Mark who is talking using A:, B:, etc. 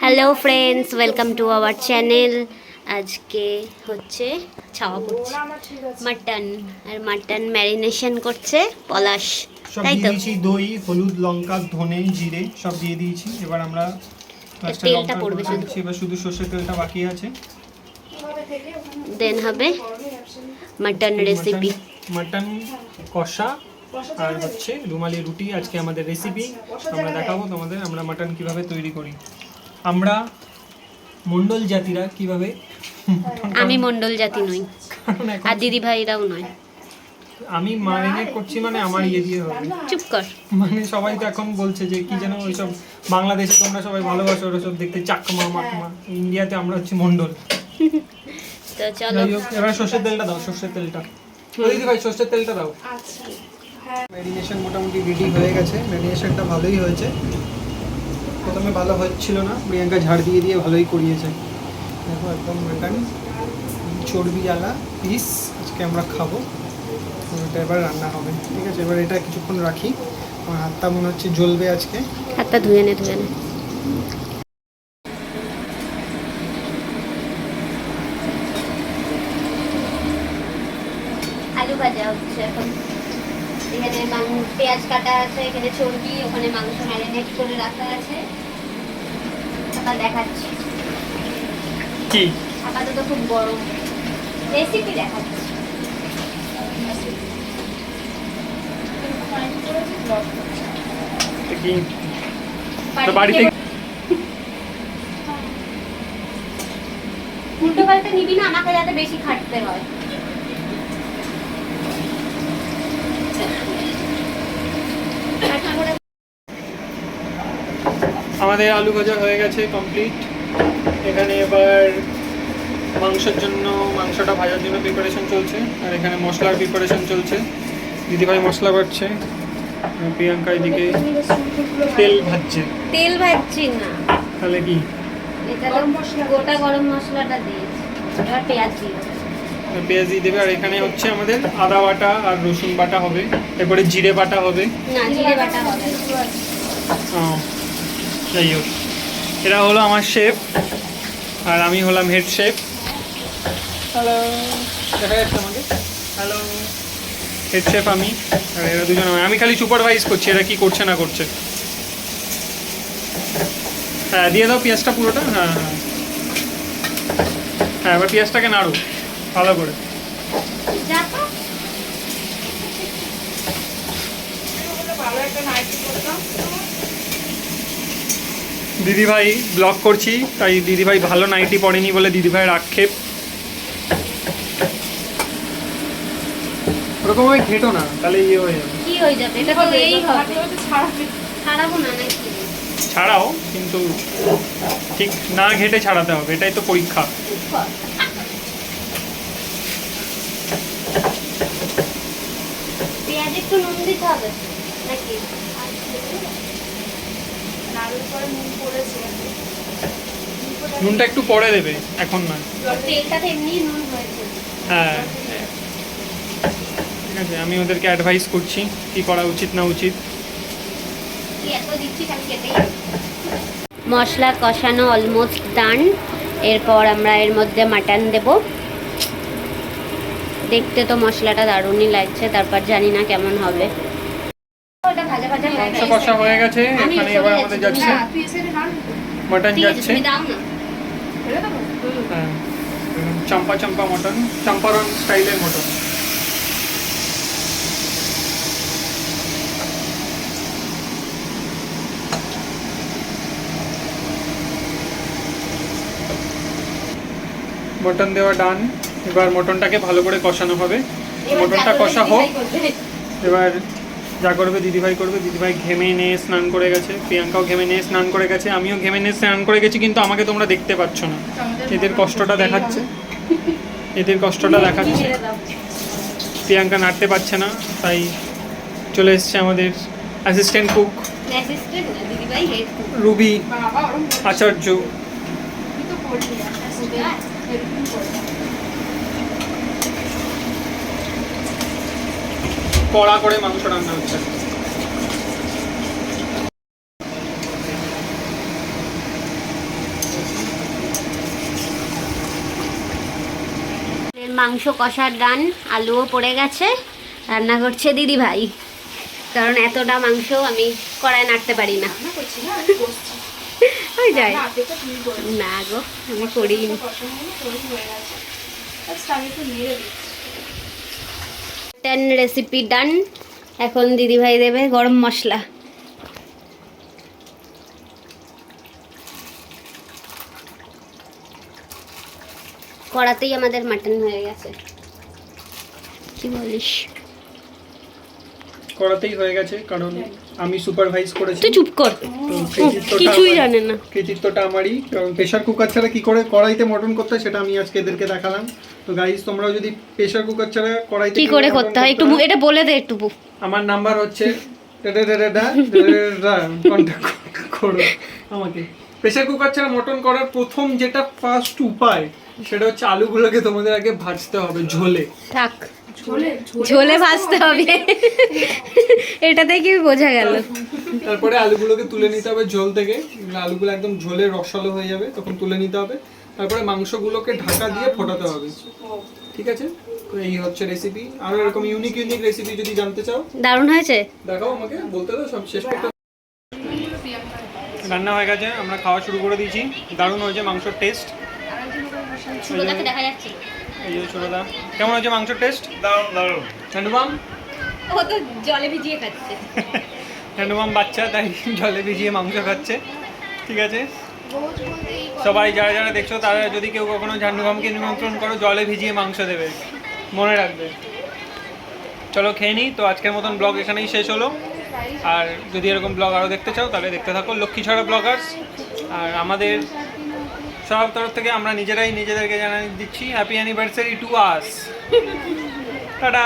A: Hello friends, welcome to our channel. আজকে হচ্ছে ছাওয়া পড়ছে মাটন, আর মাটন ম্যারিনেশন করছে পলাশ,
B: সব
A: তাই
B: দিয়ে
A: তো?
B: দিয়েছি, দই, হলুদ, লঙ্কা, ধনে, জিরে সব দিয়ে দিয়েছি। এবার আমরা
A: তেলটা পড়বে শুধু,
B: এবার শুধু সর্ষের তেলটা বাকি আছে।
A: দেন হবে মাটন রেসিপি,
B: মাটন কষা আর হচ্ছে রুমালি রুটি আজকে আমাদের রেসিপি। আমরা দেখাবো তোমাদের আমরা মাটন কিভাবে তৈরি করি। আমরা মণ্ডল জাতিরা কিভাবে
A: আমি মণ্ডল জাতি নই, আর দিদি ভাইরাও নয়।
B: আমি মারিনেট করছি মানে আমার দিয়ে হবে।
A: চুপ কর।
B: মানে সবাই তো এখন বলছে যে কি যেন ওইসব বাংলাদেশে তোমরা সবাই ভালোবাসো ওসব দেখতে চাকমা মাকমা, ইন্ডিয়াতে আমরা হচ্ছে মণ্ডল।
A: তো চলো,
B: এবার সর্ষের তেলটা দাও, সর্ষের তেলটা দিদি ভাই, সর্ষের তেলটা দাও। ম্যারিনেশন মোটামুটি রেডি হয়ে গেছে, ম্যারিনেশনটা ভালোই হয়েছে। প্রথমে ভালো হচ্ছিল না, প্রিয়াঙ্কা ঝাড় দিয়ে দিয়ে ভালোই করিয়েছে। দেখো একদম মাটন চর্বি জ্বালা পিস আজকে আমরা খাবো। এটা এবার রান্না হবে, ঠিক আছে। এবার এটা কিছুক্ষণ রাখি, আমার হাতটা মনে হচ্ছে জ্বলবে আজকে।
A: হাতটা ধুয়ে নে, ধুয়ে নে। আলু ভাজা হচ্ছে এখন। এখানে পেঁয়াজ কাটা আছে, এখানে চর্বি, ওখানে মাংস ম্যারিনেট করে রাখা আছে। দেখাচ্ছি
B: কি
A: আপাতত খুব গরম, রেসিপি দেখাচ্ছি। উল্টো পাল্টে নিবি না, আমাকে যাতে বেশি খাটতে হয়।
B: আমাদের আলু ভাজা হয়ে গেছে কমপ্লিট। এখানে এবার মাংসের জন্য, মাংসটা ভাজার জন্য প্রিপারেশন চলছে, আর এখানে মশলার প্রিপারেশন চলছে। দিদিভাই মশলা বাটছে, প্রিয়াঙ্কা এদিকে তেল ভাজছে।
A: তেল ভাজছি না,
B: তাহলে কি?
A: এটা তো গোটা গরম মশলাটা দিয়েছি, এবার পেঁয়াজ দিয়ে
B: পেঁয়াজ দিয়ে দেবে। আর এখানে হচ্ছে আমাদের আদা বাটা আর রসুন বাটা হবে, এরপরে জিরে বাটা হবে।
A: না, জিরে বাটা হবে।
B: যাই হোক, এরা হলো আমার শেফ আর আমি হলাম হেড শেফ। হ্যালো, দেখা যাচ্ছে আমাকে? হ্যালো, হেড শেফ আমি, আর এরা দুজন আমি খালি সুপারভাইজ করছি এরা কি করছে না করছে। হ্যাঁ, দিয়ে দাও পেঁয়াজটা পুরোটা। হ্যাঁ হ্যাঁ হ্যাঁ, এবার পেঁয়াজটাকে নাড়ো ভালো করে। দিদিভাই ব্লগ করছি, তাই দিদিভাই ভালো নাইটি পড়েনি বলে দিদিভাইয়ের আক্ষেপ। ওরকম ভাবে ঘেটো না, তাহলে ইয়ে হয়ে যাবে।
A: কি হয়ে যাবে? এটা তো এই হবে, ছাড়াবো না নাকি?
B: ছাড়াও, কিন্তু ঠিক না ঘেটে ছাড়াতে হবে, এটাই তো পরীক্ষা।
A: পেঁয়াজ একটু নুন দিতে হবে নাকি?
B: নুনটা একটু পরে দেবে, এখন না।
A: তেলটাতে এমনি নুন হয়েছে।
B: হ্যাঁ ঠিক আছে, আমি ওদেরকে অ্যাডভাইস করছি কি করা উচিত না উচিত। মশলা
A: কষানো অলমোস্ট ডান। এরপর আমরা এর মধ্যে মাটন দেব। দেখতে তো মশলাটা দারুণই লাগছে, তারপর জানি না কেমন হবে।
B: মাংস কষা হয়ে গেছে, এখানে এবার আমাদের যাচ্ছে মাটন যাচ্ছে। হ্যাঁ, চাম্পা চাম্পা মটন, চম্পারন স্টাইলের মটন। মটন দেওয়া ডান। এবার মটনটাকে ভালো করে কষানো হবে। মটনটা কষা হোক। এবার যা করবে দিদিভাই করবে। দিদিভাই ঘেমে নিয়ে স্নান করে গেছে, প্রিয়াঙ্কাও ঘেমে নিয়ে স্নান করে গেছে, আমিও ঘেমে নিয়ে স্নান করে গেছি, কিন্তু আমাকে তোমরা দেখতে পাচ্ছ না। এদের কষ্টটা দেখাচ্ছে, এদের কষ্টটা দেখাচ্ছে। প্রিয়াঙ্কা নাড়তে পারছে না, তাই চলে এসছে আমাদের অ্যাসিস্ট্যান্ট কুক রুবি আচার্য। কড়া করে মাংস রান্না হচ্ছে।
A: মাংস কষার ডান, আলুও পড়ে গেছে। রান্না করছে দিদি ভাই, কারণ এতটা মাংস আমি কড়ায় নাড়তে পারি না। ওই যায় না গো, আমি করিনি। মাটন রেসিপি ডান। এখন দিদি ভাই দেবে গরম মশলা। কড়াতেই আমাদের মাটন হয়ে গেছে। কি বলিস?
B: কড়াতেই হয়ে গেছে, কারণ আমি সুপারভাইজ করেছি।
A: তুই চুপ কর, কিছুই জানে না।
B: কৃতিত্বটা আমারই, কারণ প্রেশার কুকার ছাড়া কি করে কড়াইতে মটন করতে হয় সেটা আমি আজকে এদেরকে দেখালাম। তো গাইস, তোমরাও যদি প্রেশার কুকার ছাড়া কড়াইতে
A: কি করে করতে হয় একটু এটা বলে দে একটু।
B: আমার নাম্বার হচ্ছে কন্ট্যাক্ট করো আমাকে। প্রেশার কুকার ছাড়া মটন করার প্রথম যেটা ফার্স্ট উপায়, সেটা হচ্ছে আলুগুলোকে তোমাদের আগে ভাজতে হবে ঝোলে।
A: থাক, ঝোলে ভাজতে হবে, এটাতে কি বোঝা গেল।
B: তারপরে আলুগুলোকে তুলে নিতে হবে ঝোল থেকে। আলুগুলো একদম ঝোলে রসালো হয়ে যাবে, তখন তুলে নিতে হবে। তারপরে মাংসগুলোকে ঢাকা দিয়ে ফোটাতে হবে। ঠিক আছে, তো এই হচ্ছে রেসিপি। আরো এরকম ইউনিক রেসিপি যদি জানতে চাও,
A: দারুণ হয়েছে।
B: দেখাও আমাকে, বলতে দাও, সব শেষ করতে। রান্না হয়ে গেছে, আমরা খাওয়া শুরু করে দিয়েছি। দারুণ হয়েছে মাংসের টেস্ট।
A: দেখা যাচ্ছে।
B: এই যে ছোটদা, কেমন হয়েছে মাংসের টেস্ট?
C: দারুণ দারুণ।
B: হ্যান্ডুমাম,
A: ও তো জলে ভিজিয়ে খাচ্ছে।
B: হ্যান্ডুমাম বাচ্চা, তাই জলে ভিজিয়ে মাংস খাচ্ছে। ঠিক আছে, সবাই যারা যারা দেখছো, তারা যদি কেউ কখনো ঝান্ডুমামকে নিমন্ত্রণ করো, জলে ভিজিয়ে মাংস দেবে, মনে রাখবে। চলো খেয়ে নিই। তো আজকের মতন ব্লগ এখানেই শেষ হলো। আর যদি এরকম ব্লগ আরও দেখতে চাও, তাহলে দেখতে থাকো লক্ষ্মীছড়া ব্লগার্স। আর আমাদের সব তরফ থেকে আমরা নিজেরাই নিজেদেরকে জানিয়ে দিচ্ছি happy anniversary to us. Tata.